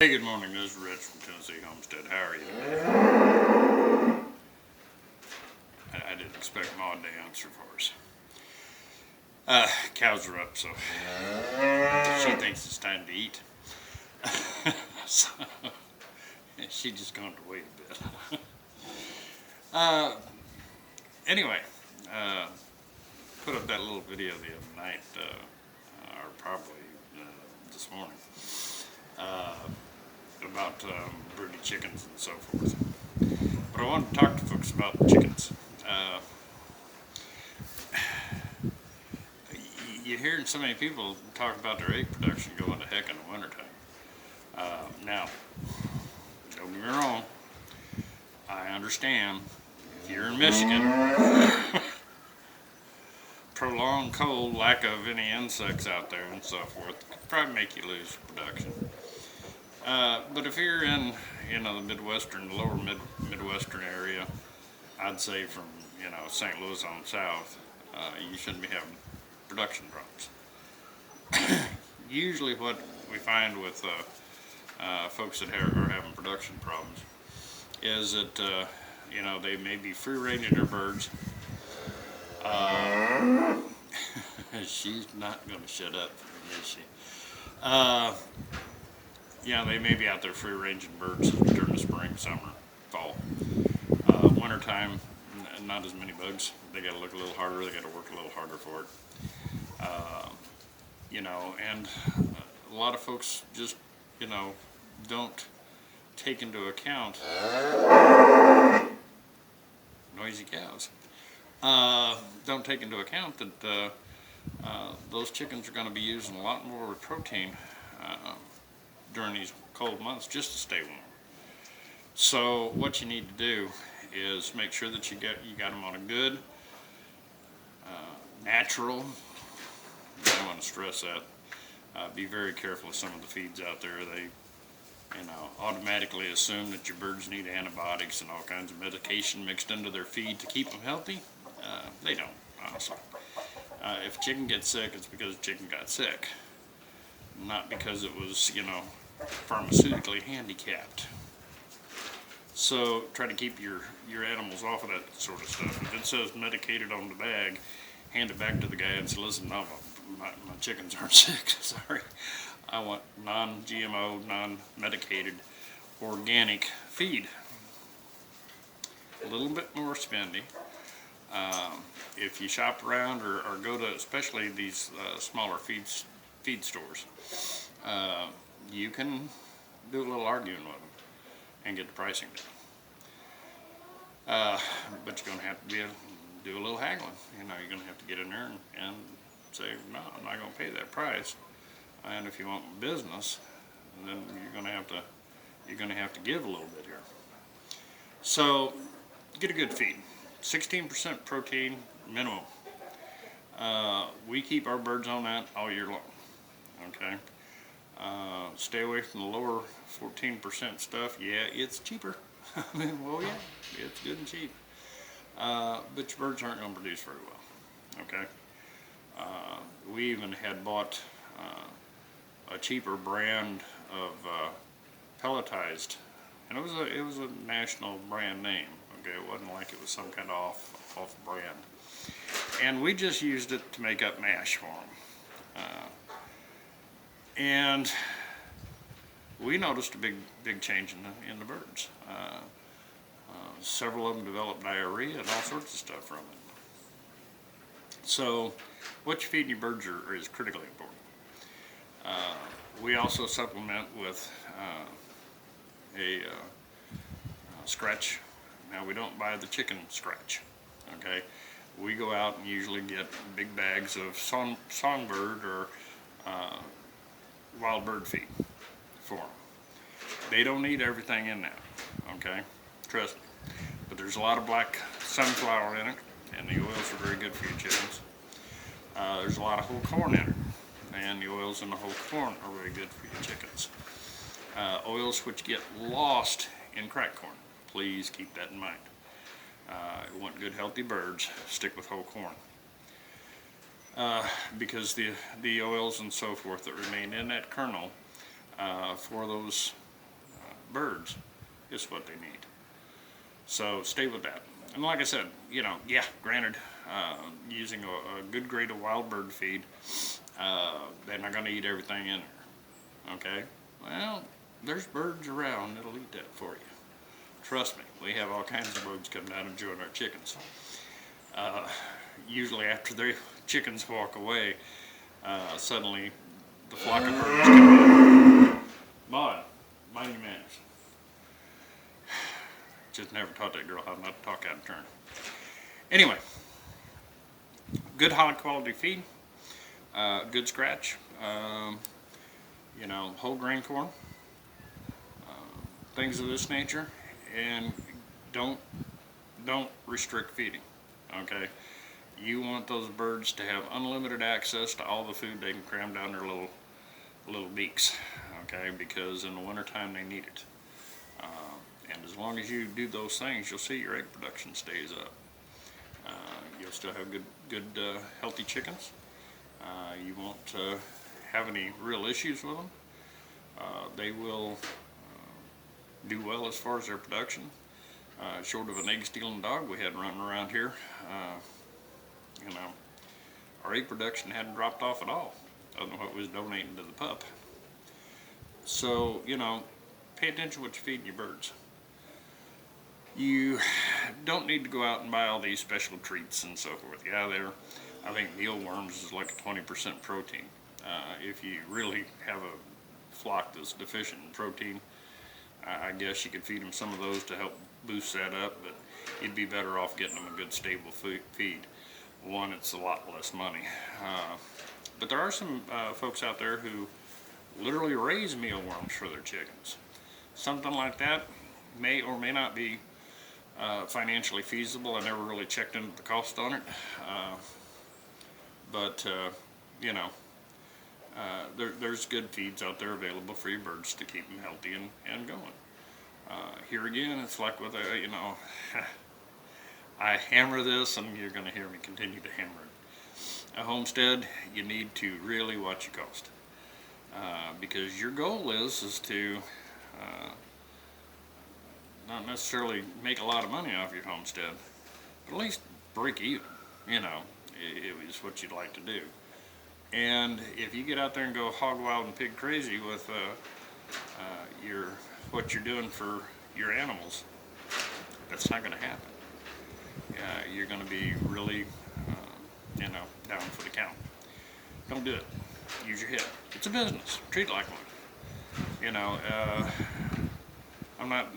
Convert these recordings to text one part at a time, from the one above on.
Hey, good morning. This is Rich from Tennessee Homestead. How are you today? I didn't expect Maud to answer for us. Cows are up, so she thinks it's time to eat. So, she's just going to wait a bit. Anyway, put up that little video the other night, or probably this morning, about broody chickens and so forth. But I wanted to talk to folks about chickens. You hear so many people talk about their egg production going to heck in the wintertime. Now, don't get me wrong, I understand if you're in Michigan, prolonged cold, lack of any insects out there and so forth could probably make you lose production. But if you're in, the Midwestern, lower Midwestern area, I'd say from, St. Louis on south, you shouldn't be having production problems. Usually what we find with folks that are having production problems is that, they may be free-ranging their birds. She's not going to shut up, is she? They may be out there free-ranging birds during the spring, summer, fall. Wintertime, not as many bugs. They got to look a little harder. They got to work a little harder for it. And a lot of folks just, don't take into account noisy cows. Don't take into account that those chickens are going to be using a lot more protein during these cold months just to stay warm. So what you need to do is make sure that you got them on a good natural. I want to stress that. Be very careful with some of the feeds out there. They automatically assume that your birds need antibiotics and all kinds of medication mixed into their feed to keep them healthy. They don't, honestly. If a chicken gets sick, it's because the chicken got sick, not because it was, pharmaceutically handicapped. So try to keep your animals off of that sort of stuff. If it says medicated on the bag, hand it back to the guy and say, listen, no, my chickens aren't sick, sorry. I want non-GMO, non-medicated, organic feed. A little bit more spendy. If you shop around or go to especially these smaller feed stores, you can do a little arguing with them and get the pricing down. But you're going to have to do a little haggling. You're going to have to get in there and say, no, I'm not going to pay that price. And if you want business, then you're going to have to give a little bit here. So get a good feed. 16% protein minimum. We keep our birds on that all year long. Okay. Stay away from the lower 14% stuff. Yeah, it's cheaper. Well, yeah, it's good and cheap. But your birds aren't going to produce very well. Okay. We even had bought a cheaper brand of pelletized, and it was a national brand name. Okay, it wasn't like it was some kind of off brand, and we just used it to make up mash for them. And we noticed a big change in the birds. Several of them developed diarrhea and all sorts of stuff from it. So what you feed your birds is critically important. We also supplement with a scratch. Now, we don't buy the chicken scratch, okay? We go out and usually get big bags of songbird or wild bird feed for them. They don't need everything in that, okay? Trust me. But there's a lot of black sunflower in it, and the oils are very good for your chickens. There's a lot of whole corn in it, and the oils in the whole corn are very good for your chickens. Oils which get lost in cracked corn. Please keep that in mind. You want good healthy birds, stick with whole corn. Because the oils and so forth that remain in that kernel for those birds is what they need. So stay with that. And like I said, you know, yeah, granted, using a good grade of wild bird feed, they're not going to eat everything in there. Okay? Well, there's birds around that'll eat that for you. Trust me, we have all kinds of birds come down and join our chickens. Usually after the chickens walk away, suddenly the flock of birds come in. Maud, mind your manners. Just never taught that girl how not to talk out of turn. Anyway, good high quality feed, good scratch, you know, whole grain corn, things of this nature, and don't restrict feeding. Okay, you want those birds to have unlimited access to all the food they can cram down their little beaks. Okay, because in the wintertime they need it. And as long as you do those things, you'll see your egg production stays up. You'll still have good healthy chickens. You won't have any real issues with them. They will do well as far as their production. Short of an egg stealing dog we had running around here, you know, our egg production hadn't dropped off at all, other than what was donating to the pup. So, you know, pay attention to what you feed your birds. You don't need to go out and buy all these special treats and so forth. Yeah, I think mealworms is like a 20% protein. If you really have a flock that's deficient in protein, I guess you could feed them some of those to help boost that up, but you'd be better off getting them a good stable feed. One, it's a lot less money. But there are some folks out there who literally raise mealworms for their chickens. Something like that may or may not be financially feasible. I never really checked into the cost on it. But you know, there's good feeds out there available for your birds to keep them healthy and going. Here again, it's like with you know, I hammer this, and you're going to hear me continue to hammer it. A homestead, you need to really watch your cost, because your goal is to not necessarily make a lot of money off your homestead, but at least break even. You know, it is what you'd like to do. And if you get out there and go hog wild and pig crazy with what you're doing for your animals, that's not going to happen. You're going to be really, you know, down for the count. Don't do it. Use your head. It's a business. Treat it like one. You know, I'm not,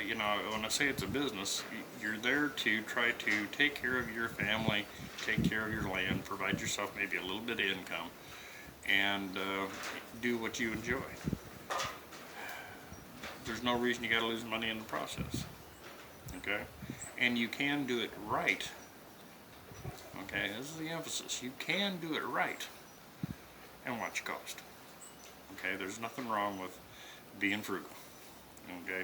you know, when I say it's a business, you're there to try to take care of your family, take care of your land, provide yourself maybe a little bit of income, and do what you enjoy. There's no reason you got to lose money in the process. Okay? And you can do it right. Okay? This is the emphasis. You can do it right and watch your cost. Okay? There's nothing wrong with being frugal. Okay?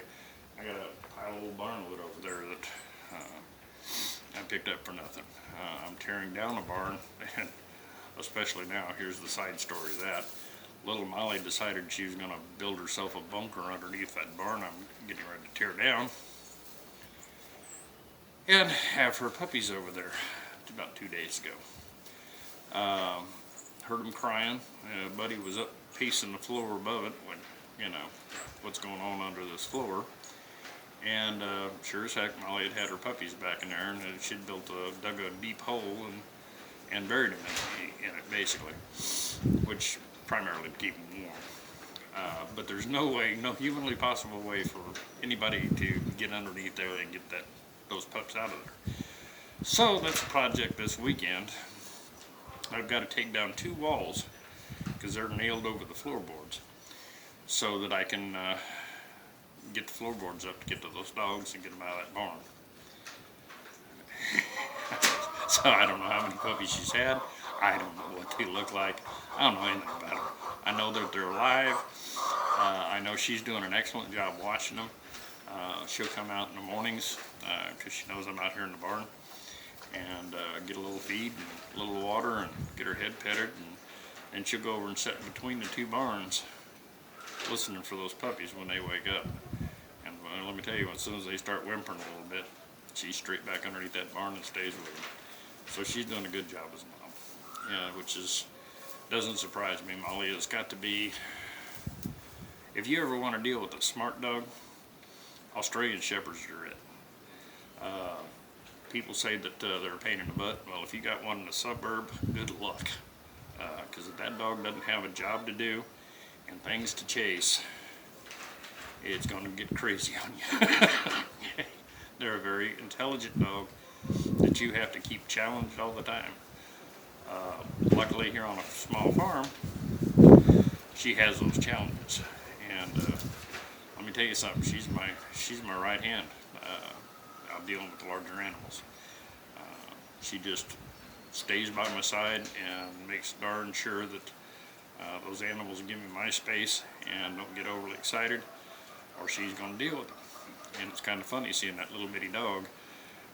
I got a pile of old barnwood over there that I picked up for nothing. I'm tearing down a barn, and especially now, here's the side story of that. Little Molly decided she was going to build herself a bunker underneath that barn I'm getting ready to tear down, and have her puppies over there. About 2 days ago. Heard them crying. Buddy was up pacing the floor above it when, you know, what's going on under this floor. And sure as heck, Molly had her puppies back in there, and she'd dug a deep hole and buried them in it, basically, which primarily to keep them warm. But there's no humanly possible way for anybody to get underneath there and get those pups out of there. So that's a project this weekend. I've got to take down 2 walls because they're nailed over the floorboards, so that I can get the floorboards up to get to those dogs and get them out of that barn. So I don't know how many puppies she's had. I don't know what they look like. I don't know anything about them. I know that they're alive. I know she's doing an excellent job watching them. She'll come out in the mornings because she knows I'm out here in the barn, and get a little feed and a little water and get her head petted, and she'll go over and sit between the 2 barns listening for those puppies when they wake up. well, let me tell you, as soon as they start whimpering a little bit, she's straight back underneath that barn and stays with them. So she's doing a good job as a mom, yeah, which doesn't surprise me. Molly has got to be, if you ever want to deal with a smart dog, Australian Shepherds are it. People say that they're a pain in the butt. Well, if you got one in the suburb, good luck. Because if that dog doesn't have a job to do and things to chase, it's going to get crazy on you. They're a very intelligent dog that you have to keep challenged all the time. Luckily here on a small farm, she has those challenges. And let me tell you something, she's my right hand. I'm dealing with the larger animals. She just stays by my side and makes darn sure that those animals give me my space and don't get overly excited, or she's going to deal with them. And it's kind of funny seeing that little bitty dog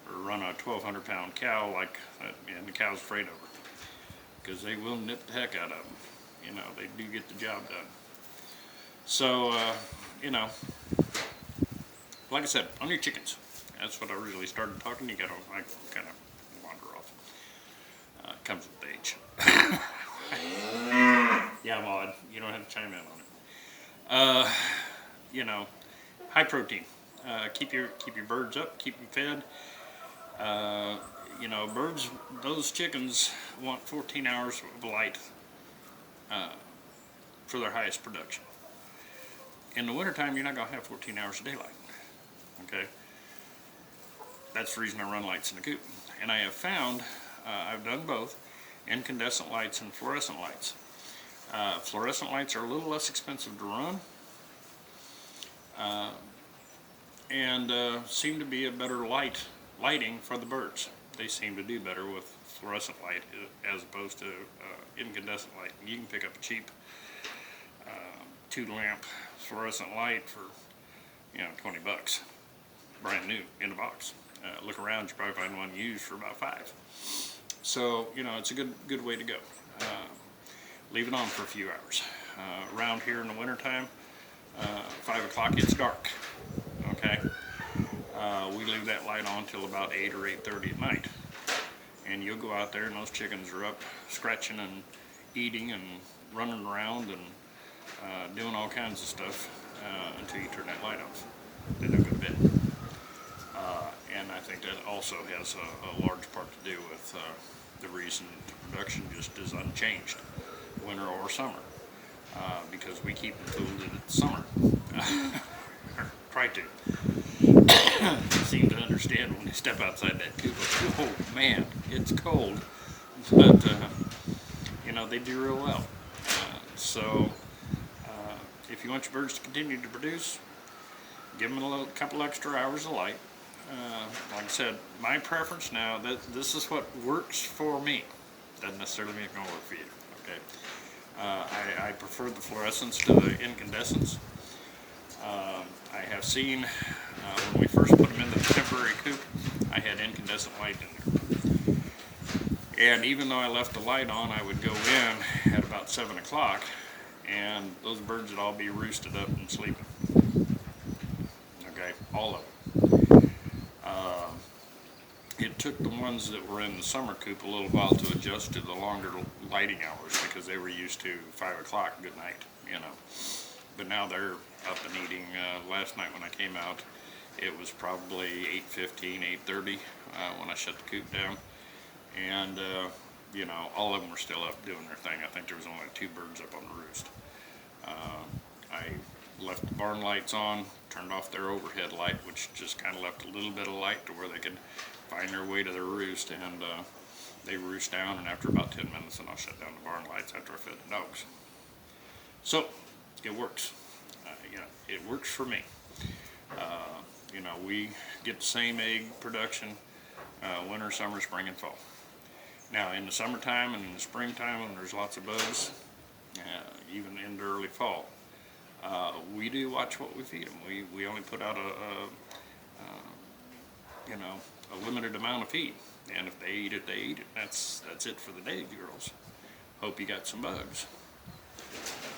run a 1,200 pound cow like that, and the cow's afraid of her, because they will nip the heck out of them. You know, they do get the job done. So, you know, like I said, on your chickens, that's what I originally started talking. I kind of wander off. Comes with age. Yeah, Maud, you don't have to chime in on it. You know, high protein. Keep your birds up, keep them fed. You know, birds, those chickens want 14 hours of light for their highest production. In the wintertime, you're not going to have 14 hours of daylight. Okay? That's the reason I run lights in the coop. And I have found, I've done both, incandescent lights and fluorescent lights. Fluorescent lights are a little less expensive to run, and seem to be a better lighting for the birds. They seem to do better with fluorescent light as opposed to incandescent light. You can pick up a cheap 2-lamp fluorescent light for, you know, $20, brand new in the box. Look around, you probably find one used for about $5. So, you know, it's a good way to go. Leave it on for a few hours. Around here in the wintertime, 5 o'clock it's dark. Okay, we leave that light on till about 8 or 8:30 at night, and you'll go out there and those chickens are up scratching and eating and running around and doing all kinds of stuff until you turn that light off. They don't go to bed. And I think that also has a large part to do with the reason the production just is unchanged, winter or summer, because we keep them fooled that it's summer. Try to. Seem to understand when they step outside that coop. Oh man, it's cold. But, you know, they do real well. So, if you want your birds to continue to produce, give them a couple extra hours of light. Like I said, my preference now, this is what works for me. Doesn't necessarily mean it's going to work for you. Okay. I prefer the fluorescents to the incandescents. I have seen, when we first put them in the temporary coop, I had incandescent light in there. And even though I left the light on, I would go in at about 7 o'clock, and those birds would all be roosted up and sleeping. Okay, all of them. It took the ones that were in the summer coop a little while to adjust to the longer lighting hours, because they were used to 5 o'clock good night, you know. But now they're up and eating. Last night when I came out, it was probably 8:15, 8:30 when I shut the coop down. And, you know, all of them were still up doing their thing. I think there was only 2 birds up on the roost. I left the barn lights on, turned off their overhead light, which just kind of left a little bit of light to where they could find their way to their roost. And they roost down, and after about 10 minutes, then I'll shut down the barn lights after I fed the dogs. So, it works. You know, it works for me. You know, we get the same egg production winter, summer, spring, and fall. Now, in the summertime and in the springtime, when there's lots of bugs, even into early fall, we do watch what we feed them. We only put out you know, a limited amount of feed, and if they eat it, they eat it. That's it for the day, girls. Hope you got some bugs.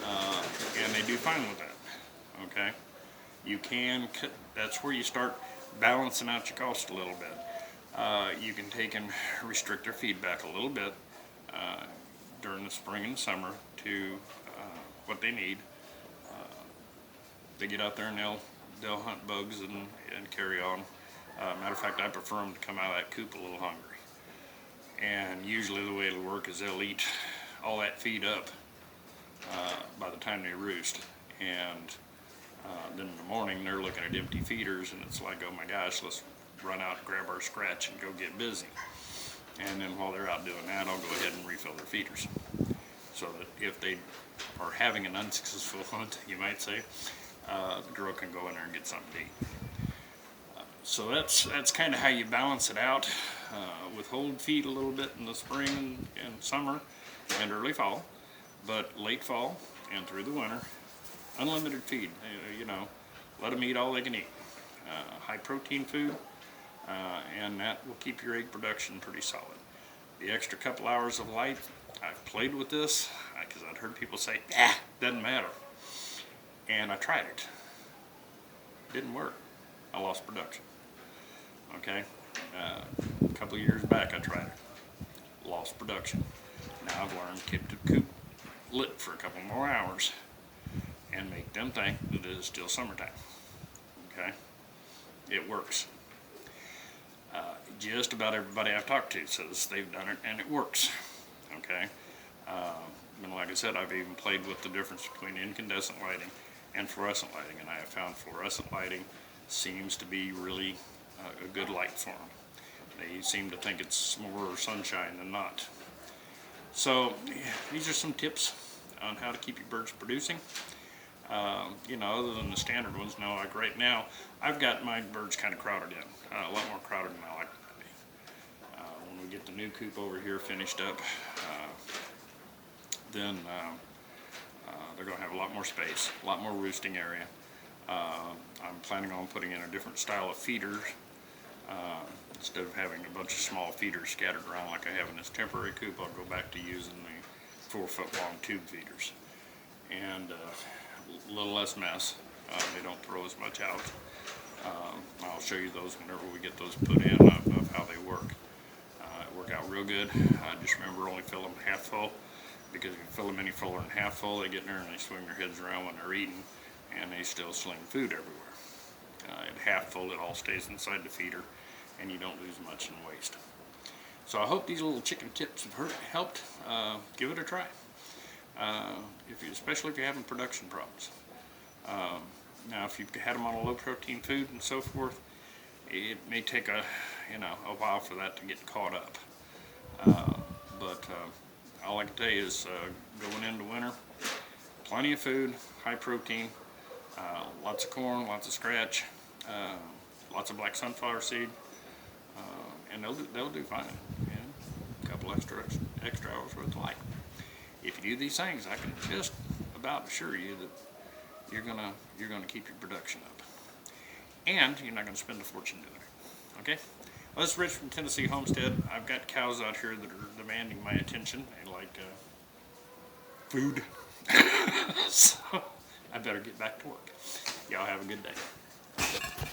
And they do fine with that. Okay. You can cut, that's where you start balancing out your cost a little bit. You can take and restrict their feed back a little bit during the spring and summer to what they need. They get out there and they'll hunt bugs and carry on. Matter of fact, I prefer them to come out of that coop a little hungry. And usually the way it'll work is they'll eat all that feed up by the time they roost. And then in the morning they're looking at empty feeders, and it's like, oh my gosh, let's run out, grab our scratch, and go get busy. And then while they're out doing that, I'll go ahead and refill their feeders. So that if they are having an unsuccessful hunt, you might say, the girl can go in there and get something to eat. So that's kind of how you balance it out. Withhold feed a little bit in the spring and summer and early fall, but late fall and through the winter, unlimited feed. You know, let them eat all they can eat. High protein food, and that will keep your egg production pretty solid. The extra couple hours of light, I've played with this because I'd heard people say, doesn't matter. And I tried it. Didn't work. I lost production. Okay, a couple of years back I tried it. Lost production. Now I've learned to keep the coop lit for a couple more hours and make them think that it is still summertime. Okay, it works. Just about everybody I've talked to says they've done it and it works. Okay, and like I said, I've even played with the difference between incandescent lighting and fluorescent lighting, and I have found fluorescent lighting seems to be really a good light for them. They seem to think it's more sunshine than not. So these are some tips on how to keep your birds producing. You know, other than the standard ones. Now, like right now, I've got my birds kind of crowded in, a lot more crowded than I like them to be. When we get the new coop over here finished up, then they're going to have a lot more space, a lot more roosting area. I'm planning on putting in a different style of feeders. Instead of having a bunch of small feeders scattered around like I have in this temporary coop, I'll go back to using the 4-foot long tube feeders. And a little less mess. They don't throw as much out. I'll show you those whenever we get those put in of how they work. It work out real good. Just remember, only fill them half full, because if you fill them any fuller than half full, they get in there and they swing their heads around when they're eating, and they still sling food everywhere. At half full, it all stays inside the feeder, and you don't lose much in waste. So I hope these little chicken tips have helped. Give it a try. Especially if you're having production problems. Now, if you've had them on a low protein food and so forth, it may take a while for that to get caught up. But all I can tell you is going into winter, plenty of food, high protein, lots of corn, lots of scratch, lots of black sunflower seed, and they'll do fine. A couple extra hours worth of light. If you do these things, I can just about assure you that you're gonna keep your production up, and you're not gonna spend a fortune doing it. Okay. Well, this is Rich from Tennessee Homestead. I've got cows out here that are demanding my attention. They like food, so I better get back to work. Y'all have a good day.